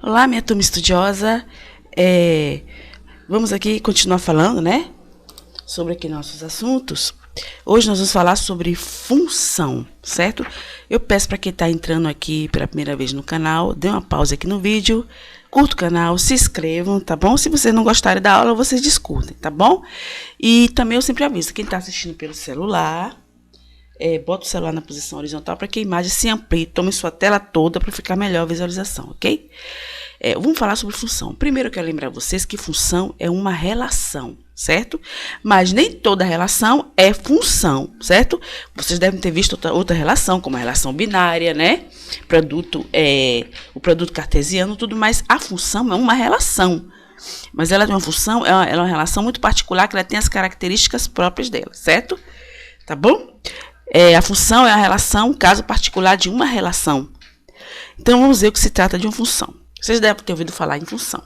Olá, minha turma estudiosa. Vamos aqui continuar falando, né? Sobre aqui nossos assuntos. Hoje nós vamos falar sobre função, certo? Eu peço para quem está entrando aqui pela primeira vez no canal, dê uma pausa aqui no vídeo, curta o canal, se inscrevam, tá bom? Se vocês não gostarem da aula, vocês discutem, tá bom? E também eu sempre aviso, quem está assistindo pelo celular, bota o celular na posição horizontal para que a imagem se amplie, tome sua tela toda para ficar melhor a visualização, ok? Vamos falar sobre função. Primeiro eu quero lembrar vocês que função é uma relação, certo? Mas nem toda relação é função, certo? Vocês devem ter visto outra relação, como a relação binária, né? O produto cartesiano, tudo mais. A função é uma relação. Mas ela é uma função, ela é uma relação muito particular, que ela tem as características próprias dela, certo? Tá bom? A função é a relação, um caso particular de uma relação. Então, vamos ver o que se trata de uma função. Vocês devem ter ouvido falar em função.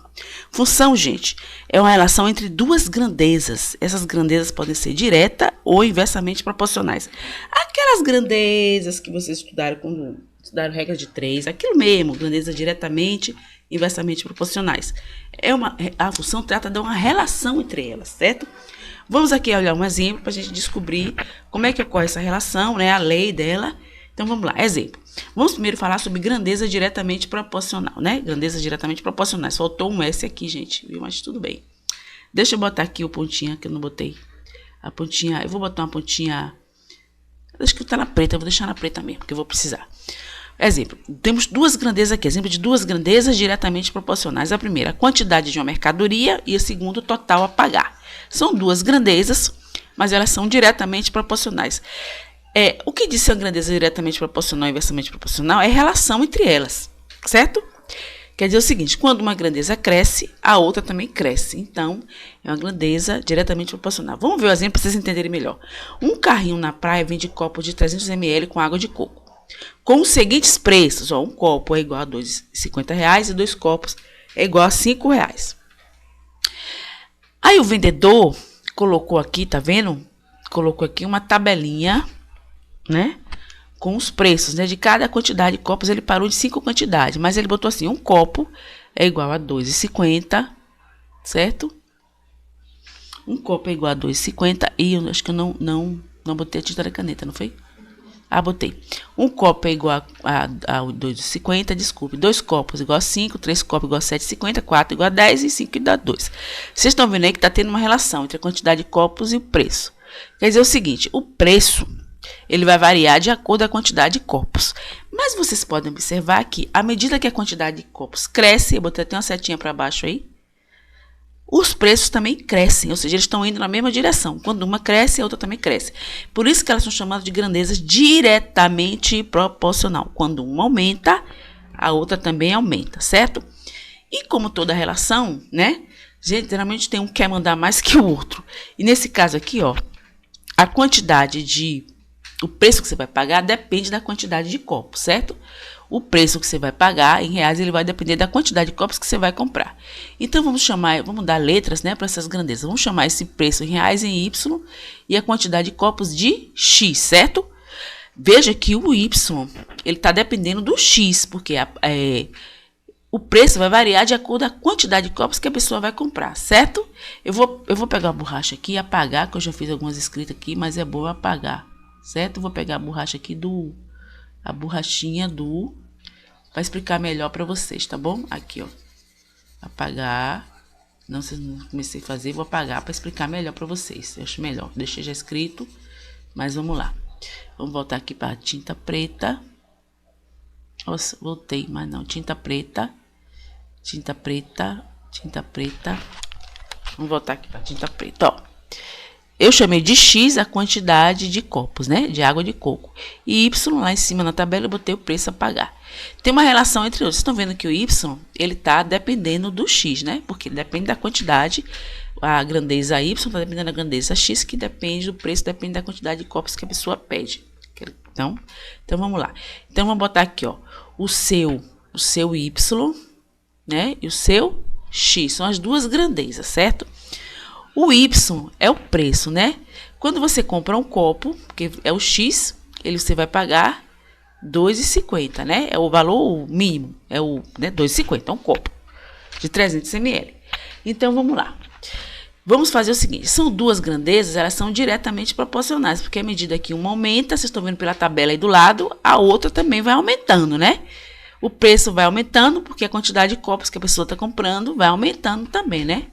Função, gente, é uma relação entre duas grandezas. Essas grandezas podem ser direta ou inversamente proporcionais. Aquelas grandezas que vocês estudaram quando estudaram regra de 3, aquilo mesmo, grandezas diretamente, inversamente proporcionais. A função trata de uma relação entre elas, certo? Vamos aqui olhar um exemplo para a gente descobrir como é que ocorre essa relação, né? A lei dela. Então, vamos lá. Exemplo. Vamos primeiro falar sobre grandeza diretamente proporcional, né? Grandeza diretamente proporcionais. Faltou um S aqui, gente, viu? Mas tudo bem. Deixa eu botar aqui o pontinho, que eu não botei. A pontinha, eu vou botar uma pontinha... Acho que tá na preta, eu vou deixar na preta mesmo, porque eu vou precisar. Exemplo. Temos duas grandezas aqui. Exemplo de duas grandezas diretamente proporcionais. A primeira, a quantidade de uma mercadoria e a segunda, o total a pagar. São duas grandezas, mas elas são diretamente proporcionais. O que diz ser uma grandeza diretamente proporcional e inversamente proporcional é a relação entre elas, certo? Quer dizer o seguinte, quando uma grandeza cresce, a outra também cresce. Então, é uma grandeza diretamente proporcional. Vamos ver o exemplo para vocês entenderem melhor. Um carrinho na praia vende copos de 300 ml com água de coco. Com os seguintes preços, um copo é igual a R$ 2,50 e 2 copos é igual a R$ 5,00. Aí o vendedor colocou aqui, tá vendo? Colocou aqui uma tabelinha, né? Com os preços, né? De cada quantidade de copos, ele parou de 5 quantidades. Mas ele botou assim, um copo é igual a R$ 2,50, certo? Um copo é igual a R$ 2,50 e eu acho que eu não botei a tinta da caneta, não foi? Botei. Um copo é igual a 2,50, desculpe. 2 copos igual a 5, 3 copos igual a 7,50, 4 igual a 10 e 5 igual a 2. Vocês estão vendo aí que está tendo uma relação entre a quantidade de copos e o preço. Quer dizer o seguinte, o preço ele vai variar de acordo com a quantidade de copos. Mas vocês podem observar que, à medida que a quantidade de copos cresce, eu botei até uma setinha para baixo aí, os preços também crescem, ou seja, eles estão indo na mesma direção. Quando uma cresce, a outra também cresce. Por isso que elas são chamadas de grandezas diretamente proporcional. Quando uma aumenta, a outra também aumenta, certo? E como toda relação, né? Geralmente tem um que quer mandar mais que o outro. E nesse caso aqui, a quantidade o preço que você vai pagar depende da quantidade de copos, certo? O preço que você vai pagar em reais, ele vai depender da quantidade de copos que você vai comprar. Então, vamos dar letras, né, para essas grandezas. Vamos chamar esse preço em reais em Y e a quantidade de copos de X, certo? Veja que o Y, ele está dependendo do X, porque o preço vai variar de acordo com a quantidade de copos que a pessoa vai comprar, certo? Eu vou pegar a borracha aqui e apagar, que eu já fiz algumas escritas aqui, mas é bom apagar, certo? Vou pegar a borracha aqui a borrachinha para explicar melhor para vocês, tá bom? Aqui, apagar. Não comecei a fazer, vou apagar para explicar melhor para vocês. Eu acho melhor. Deixei já escrito, mas vamos lá. Vamos voltar aqui para a tinta preta. Nossa, voltei, mas não. Tinta preta. Tinta preta. Tinta preta. Vamos voltar aqui para a tinta preta, Eu chamei de X a quantidade de copos, né? De água de coco. E Y lá em cima na tabela eu botei o preço a pagar. Tem uma relação entre eles. Vocês estão vendo que o Y, ele está dependendo do X, né? Porque ele depende da quantidade. A grandeza Y está dependendo da grandeza X, que depende do preço, depende da quantidade de copos que a pessoa pede. Então vamos lá. Então, vamos botar aqui, o seu Y, né? E o seu X. São as duas grandezas, certo? O Y é o preço, né? Quando você compra um copo, que é o X, você vai pagar 2,50, né? É o valor mínimo, é o, né, 2,50, é um copo de 300 ml. Então, vamos lá. Vamos fazer o seguinte, são duas grandezas, elas são diretamente proporcionais, porque à medida que uma aumenta, vocês estão vendo pela tabela aí do lado, a outra também vai aumentando, né? O preço vai aumentando, porque a quantidade de copos que a pessoa está comprando vai aumentando também, né?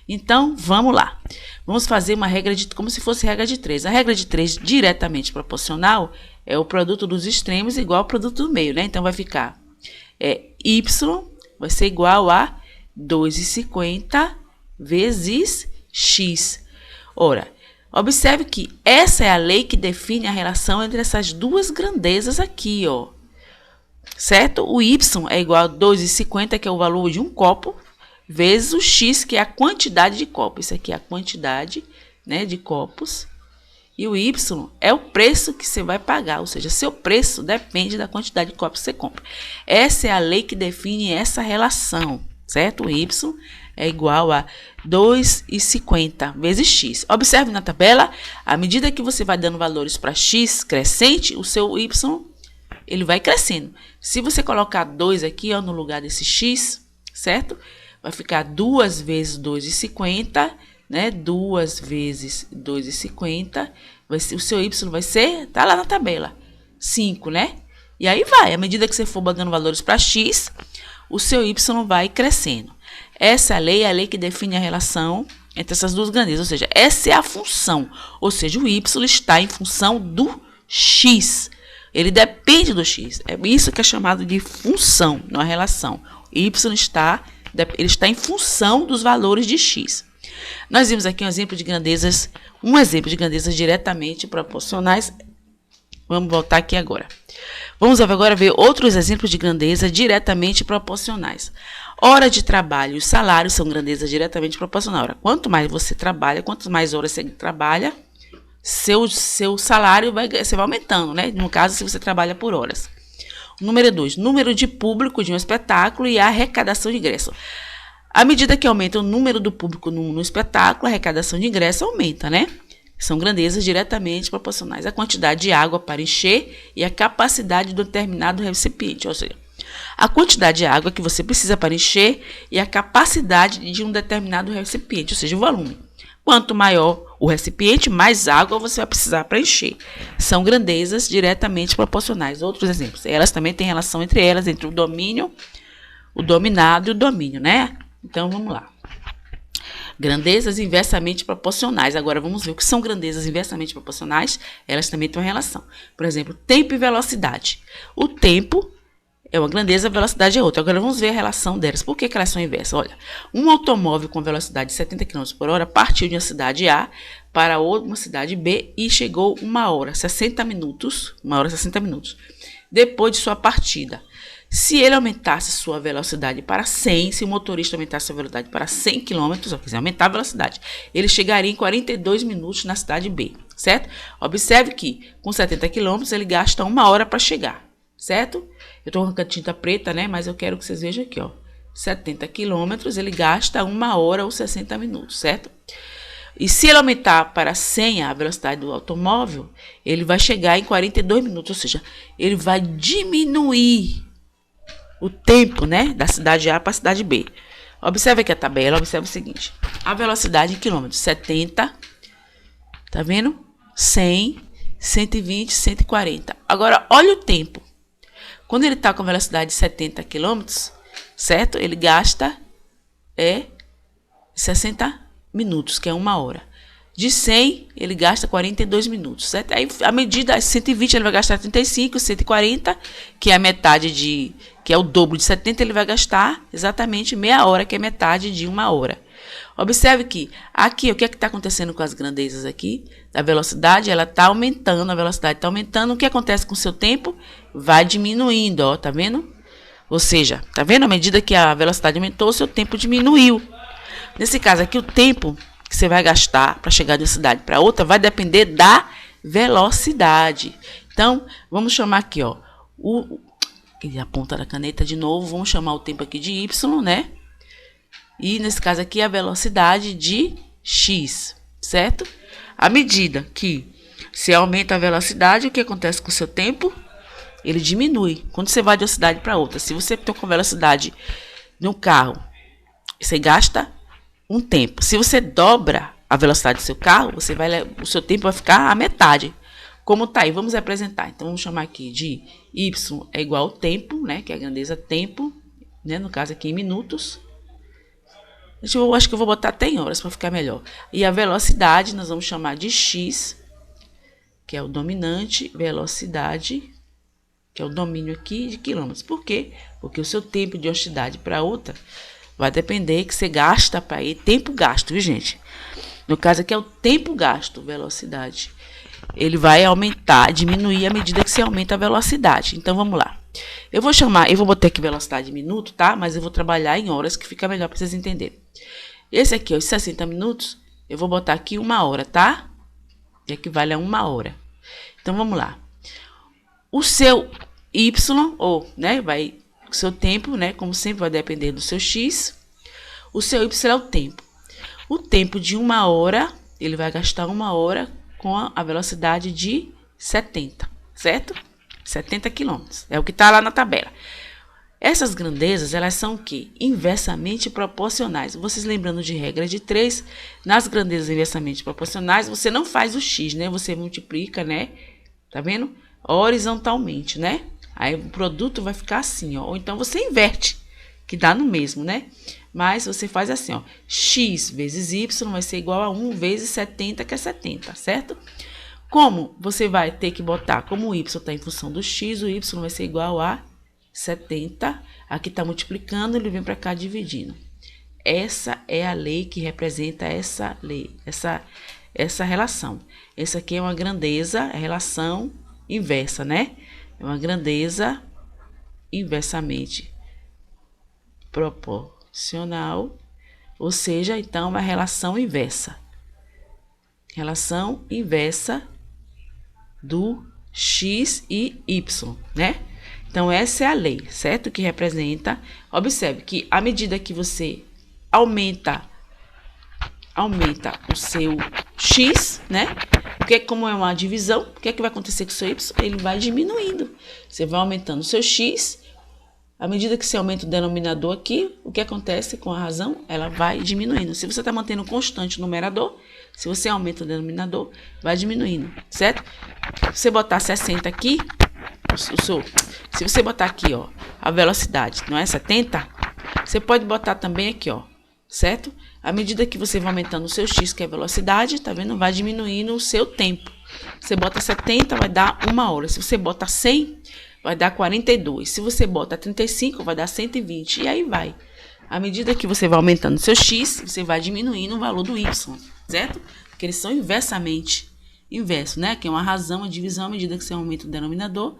Então, vamos lá. Vamos fazer uma regra de, como se fosse regra de 3. A regra de 3 diretamente proporcional é o produto dos extremos igual ao produto do meio, né? Então, vai ficar Y vai ser igual a 2,50 vezes X. Ora, observe que essa é a lei que define a relação entre essas duas grandezas aqui, ó. Certo? O Y é igual a 2,50, que é o valor de um copo, vezes o X, que é a quantidade de copos. Isso aqui é a quantidade, né, de copos. E o Y é o preço que você vai pagar, ou seja, seu preço depende da quantidade de copos que você compra. Essa é a lei que define essa relação, certo? O Y é igual a 2,50 vezes X. Observe na tabela, à medida que você vai dando valores para X crescente, o seu Y ele vai crescendo. Se você colocar 2 aqui, ó, no lugar desse X, certo? Vai ficar 2 vezes 2,50, né? 2 vezes 2,50. O seu Y vai ser, tá lá na tabela, 5, né? E aí vai, à medida que você for dando valores para X, o seu Y vai crescendo. Essa lei é a lei que define a relação entre essas duas grandezas, ou seja, essa é a função, ou seja, o Y está em função do X. Ele depende do X. É isso que é chamado de função, não é relação. O Y está em função dos valores de X. Nós vimos aqui um exemplo de grandezas diretamente proporcionais. Vamos voltar aqui agora. Vamos agora ver outros exemplos de grandeza diretamente proporcionais. Hora de trabalho e salário são grandezas diretamente proporcionais. Ora, quanto mais você trabalha, quanto mais horas você trabalha, seu salário vai aumentando, né? No caso, se você trabalha por horas. Número 2, número de público de um espetáculo e a arrecadação de ingresso. À medida que aumenta o número do público no espetáculo, a arrecadação de ingresso aumenta, né? São grandezas diretamente proporcionais à quantidade de água para encher e a capacidade do determinado recipiente, ou seja, a quantidade de água que você precisa para encher e a capacidade de um determinado recipiente, ou seja, o volume. Quanto maior o recipiente, mais água você vai precisar para encher. São grandezas diretamente proporcionais. Outros exemplos. Elas também têm relação entre elas, entre o domínio, o dominado e o domínio, né? Então, vamos lá. Grandezas inversamente proporcionais. Agora, vamos ver o que são grandezas inversamente proporcionais. Elas também têm uma relação. Por exemplo, tempo e velocidade. O tempo é uma grandeza, a velocidade é outra. Agora vamos ver a relação delas. Por que elas são inversas? Olha, um automóvel com velocidade de 70 km por hora partiu de uma cidade A para uma cidade B e chegou 1 hora 60 minutos, depois de sua partida. Se ele aumentasse sua velocidade para 100, se o motorista aumentasse sua velocidade para 100 km, ou quiser aumentar a velocidade, ele chegaria em 42 minutos na cidade B, certo? Observe que com 70 km ele gasta 1 hora para chegar, certo? Eu estou com a tinta preta, né? Mas eu quero que vocês vejam aqui, ó. 70 quilômetros, ele gasta 1 hora ou 60 minutos, certo? E se ele aumentar para 100 a velocidade do automóvel, ele vai chegar em 42 minutos, ou seja, ele vai diminuir o tempo, né? Da cidade A para a cidade B. Observe aqui a tabela, observe o seguinte. A velocidade em quilômetros, 70, tá vendo? 100, 120, 140. Agora, olha o tempo. Quando ele está com a velocidade de 70 km, certo? Ele gasta 60 minutos, que é 1 hora. De 100, ele gasta 42 minutos, certo? Aí, a medida 120, ele vai gastar 35, 140, que é a metade que é o dobro de 70, ele vai gastar exatamente meia hora, que é metade de 1 hora. Observe que aqui, o que é que está acontecendo com as grandezas aqui? A velocidade, ela está aumentando, a velocidade está aumentando. O que acontece com o seu tempo? Vai diminuindo, ó, tá vendo? Ou seja, tá vendo? À medida que a velocidade aumentou, o seu tempo diminuiu. Nesse caso aqui, o tempo que você vai gastar para chegar de uma cidade para outra vai depender da velocidade. Então, vamos chamar aqui, ó, a ponta da caneta de novo, vamos chamar o tempo aqui de Y, né? E nesse caso aqui, a velocidade de X, certo? À medida que você aumenta a velocidade, o que acontece com o seu tempo? ele diminui. Quando você vai de uma cidade para outra, se você tem uma velocidade de um carro, você gasta um tempo. Se você dobra a velocidade do seu carro, o seu tempo vai ficar a metade. Como tá aí? Vamos representar. Então, vamos chamar aqui de y é igual ao tempo, né? Que é a grandeza tempo, né? No caso aqui em minutos. Eu acho que eu vou botar até em horas para ficar melhor. E a velocidade nós vamos chamar de x, que é o dominante, velocidade, que é o domínio aqui de quilômetros. Por quê? Porque o seu tempo de uma cidade para outra vai depender que você gasta para ir, tempo gasto, viu, gente? No caso aqui é o tempo gasto, velocidade. Ele vai aumentar, diminuir à medida que você aumenta a velocidade. Então, vamos lá. Eu vou botar aqui velocidade em minuto, tá? Mas eu vou trabalhar em horas, que fica melhor para vocês entenderem. Esse aqui, os 60 minutos, eu vou botar aqui 1 hora, tá? Que equivale a 1 hora. Então, vamos lá. O seu y, né, o seu tempo, né, como sempre, vai depender do seu x. O seu y é o tempo. O tempo de 1 hora, ele vai gastar 1 hora com a velocidade de 70, certo? 70 quilômetros. É o que está lá na tabela. Essas grandezas, elas são o quê? Inversamente proporcionais. Vocês lembrando de regra de 3, nas grandezas inversamente proporcionais, você não faz o x, né? Você multiplica, né? Tá vendo? Horizontalmente, né? Aí o produto vai ficar assim, ó. Ou então você inverte, que dá no mesmo, né? Mas você faz assim, ó. X vezes y vai ser igual a 1 vezes 70, que é 70, certo? Como você vai ter que botar, como o y está em função do x, o y vai ser igual a 70. Aqui está multiplicando, ele vem para cá dividindo. Essa é a lei que representa essa lei, essa relação. Essa aqui é uma grandeza, é relação inversa, né? É uma grandeza inversamente proporcional, ou seja, então, uma relação inversa. Relação inversa do x e y, né? Então, essa é a lei, certo? Que representa, observe que à medida que você aumenta o seu x, né? Porque como é uma divisão, o que é que vai acontecer com o seu y? Ele vai diminuindo. Você vai aumentando o seu x. À medida que você aumenta o denominador aqui, o que acontece com a razão? Ela vai diminuindo. Se você está mantendo constante o numerador, se você aumenta o denominador, vai diminuindo, certo? Se você botar 60 aqui, se você botar aqui, ó, a velocidade, não é 70? Você pode botar também aqui, ó, certo? À medida que você vai aumentando o seu x, que é a velocidade, tá vendo? Vai diminuindo o seu tempo. Você bota 70, vai dar 1 hora. Se você bota 100, vai dar 42. Se você bota 35, vai dar 120. E aí vai. À medida que você vai aumentando o seu x, você vai diminuindo o valor do y, certo? Porque eles são inversamente inversos, né? Que é uma razão, uma divisão, à medida que você aumenta o denominador,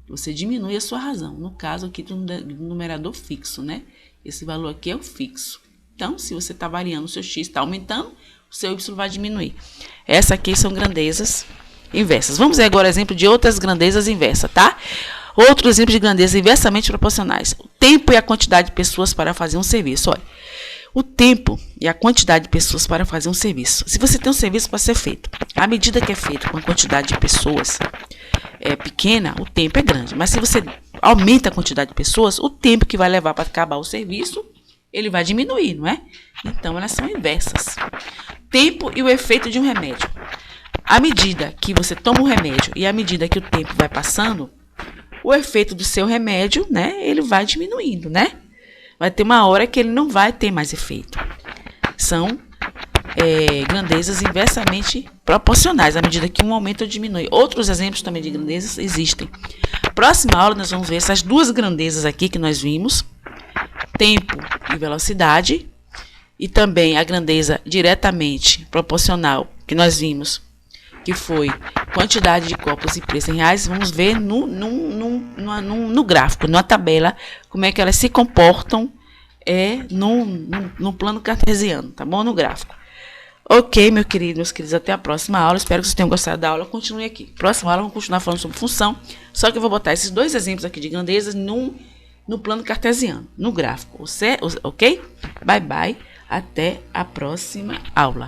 você diminui a sua razão. No caso aqui do numerador fixo, né? Esse valor aqui é o fixo. Então, se você está variando, o seu x está aumentando, o seu y vai diminuir. Essa aqui são grandezas inversas. Vamos ver agora exemplo de outras grandezas inversas, tá? Outro exemplo de grandezas inversamente proporcionais. O tempo e a quantidade de pessoas para fazer um serviço. Olha, o tempo e a quantidade de pessoas para fazer um serviço. Se você tem um serviço para ser feito, à medida que é feito com a quantidade de pessoas pequena, o tempo é grande. Mas se você aumenta a quantidade de pessoas, o tempo que vai levar para acabar o serviço, ele vai diminuir, não é? Então, elas são inversas. Tempo e o efeito de um remédio. À medida que você toma um remédio e à medida que o tempo vai passando, o efeito do seu remédio, né, ele vai diminuindo, né? Vai ter uma hora que ele não vai ter mais efeito. São grandezas inversamente proporcionais, à medida que um aumenta ou diminui. Outros exemplos também de grandezas existem. Próxima aula, nós vamos ver essas duas grandezas aqui que nós vimos. Tempo e velocidade, e também a grandeza diretamente proporcional que nós vimos, que foi quantidade de copos e preço em reais. Vamos ver no gráfico, na tabela, como é que elas se comportam no plano cartesiano, tá bom? No gráfico. Ok, meus queridos, até a próxima aula. Espero que vocês tenham gostado da aula. Continue aqui. Próxima aula, vamos continuar falando sobre função, só que eu vou botar esses dois exemplos aqui de grandezas no plano cartesiano, no gráfico, ok? Bye, bye, até a próxima aula.